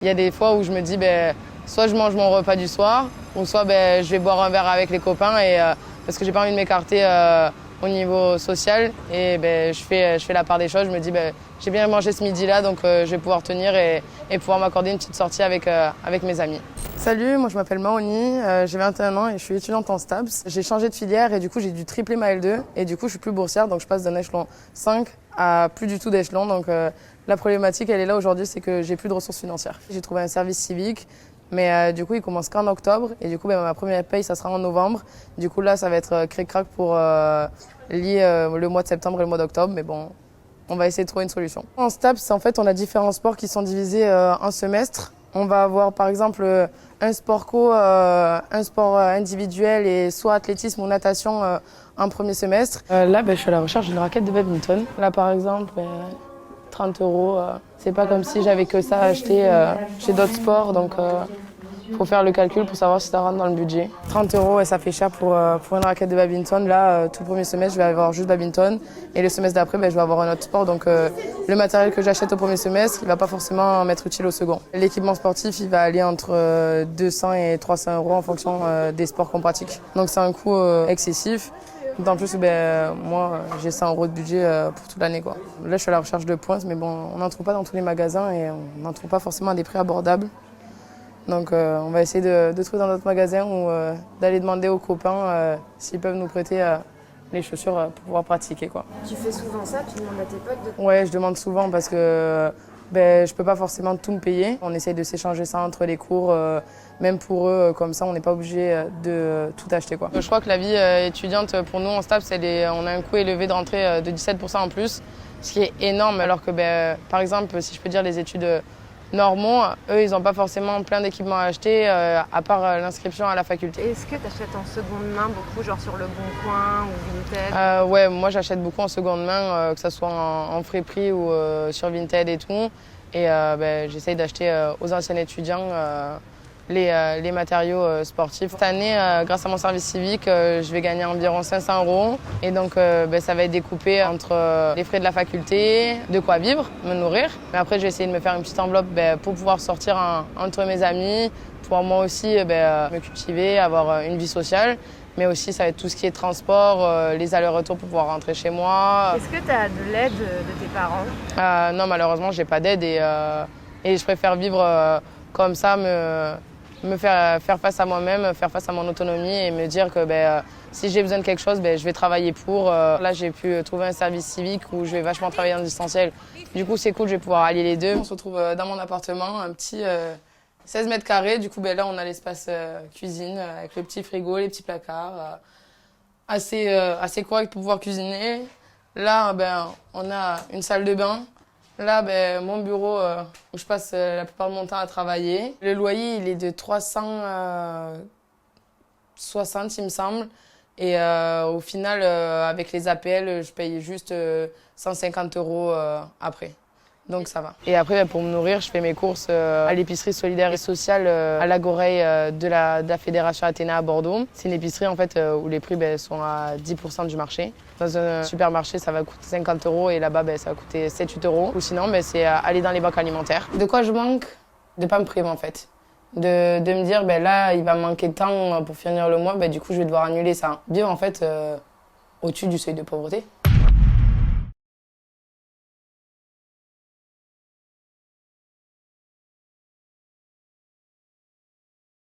Il y a des fois où je me dis, soit je mange mon repas du soir, ou soit je vais boire un verre avec les copains parce que j'ai pas envie de m'écarter au niveau social. Et je fais la part des choses. Je me dis, j'ai bien mangé ce midi-là, donc je vais pouvoir tenir et pouvoir m'accorder une petite sortie avec mes amis. Salut, moi je m'appelle Maoni, j'ai 21 ans et je suis étudiante en STAPS. J'ai changé de filière et du coup j'ai dû tripler ma L2 et du coup je suis plus boursière, donc je passe d'un échelon 5 à plus du tout d'échelon. Donc la problématique elle est là aujourd'hui, c'est que j'ai plus de ressources financières. J'ai trouvé un service civique, mais du coup il commence qu'en octobre et du coup ma première paye ça sera en novembre. Du coup là ça va être cric-crac pour lier le mois de septembre et le mois d'octobre, mais bon, on va essayer de trouver une solution. En STAPS, en fait, on a différents sports qui sont divisés en semestres. On va avoir par exemple un sport co, un sport individuel et soit athlétisme ou natation en premier semestre. Là, je suis à la recherche d'une raquette de badminton. Là, par exemple, 30 euros. C'est pas comme si j'avais que ça à acheter chez d'autres sports, donc faut faire le calcul pour savoir si ça rentre dans le budget. 30 euros et ça fait cher pour une raquette de badminton. Là, tout le premier semestre, je vais avoir juste badminton et le semestre d'après, je vais avoir un autre sport. Donc le matériel que j'achète au premier semestre, il va pas forcément m'être utile au second. L'équipement sportif, il va aller entre 200 et 300 euros en fonction des sports qu'on pratique. Donc c'est un coût excessif. En plus, moi, j'ai 100 euros de budget pour toute l'année, quoi. Là, je suis à la recherche de points, mais bon, on n'en trouve pas dans tous les magasins et on n'en trouve pas forcément à des prix abordables. Donc on va essayer de trouver dans notre magasin ou d'aller demander aux copains s'ils peuvent nous prêter les chaussures pour pouvoir pratiquer, quoi. Tu fais souvent ça, tu demandes à tes potes de... Ouais, je demande souvent parce que je peux pas forcément tout me payer. On essaye de s'échanger ça entre les cours, même pour eux, comme ça on n'est pas obligé de tout acheter, quoi. Je crois que la vie étudiante pour nous en STAPS, on a un coût élevé de rentrée de 17% en plus, ce qui est énorme, alors que par exemple, si je peux dire les études normaux, eux, ils n'ont pas forcément plein d'équipements à acheter, à part l'inscription à la faculté. Est-ce que tu achètes en seconde main beaucoup, genre sur Le Bon Coin ou Vinted? Ouais, moi j'achète beaucoup en seconde main, que ce soit en Friperie ou sur Vinted et tout. Et j'essaye d'acheter aux anciens étudiants les matériaux sportifs. Cette année, grâce à mon service civique, je vais gagner environ 500 euros. Et donc, ça va être découpé entre les frais de la faculté, de quoi vivre, me nourrir. Mais après, je vais essayer de me faire une petite enveloppe pour pouvoir sortir entre mes amis, pouvoir moi aussi me cultiver, avoir une vie sociale. Mais aussi, ça va être tout ce qui est transport, les allers-retours pour pouvoir rentrer chez moi. Est-ce que tu as de l'aide de tes parents? Non, malheureusement, j'ai pas d'aide et je préfère vivre comme ça, me faire face à moi-même, faire face à mon autonomie et me dire que si j'ai besoin de quelque chose, je vais travailler pour. Là, j'ai pu trouver un service civique où je vais vachement travailler en distanciel. Du coup, c'est cool, je vais pouvoir allier les deux. On se retrouve dans mon appartement, un petit 16 mètres carrés. Du coup, là, on a l'espace cuisine avec le petit frigo, les petits placards, assez correct pour pouvoir cuisiner. Là, on a une salle de bain. Là, mon bureau où je passe la plupart de mon temps à travailler. Le loyer, il est de 360, il me semble. Et au final, avec les APL, je paye juste 150 euros après. Donc ça va. Et après, pour me nourrir, je fais mes courses à l'épicerie solidaire et sociale à l'Agoreille de la Fédération Athéna à Bordeaux. C'est une épicerie en fait où les prix sont à 10% du marché. Dans un supermarché, ça va coûter 50 euros et là-bas, ça va coûter 7-8 euros. Ou sinon, c'est aller dans les banques alimentaires. De quoi je manque? De pas me priver en fait. De me dire, là, il va me manquer de temps pour finir le mois, du coup, je vais devoir annuler ça. Vivre en fait au-dessus du seuil de pauvreté.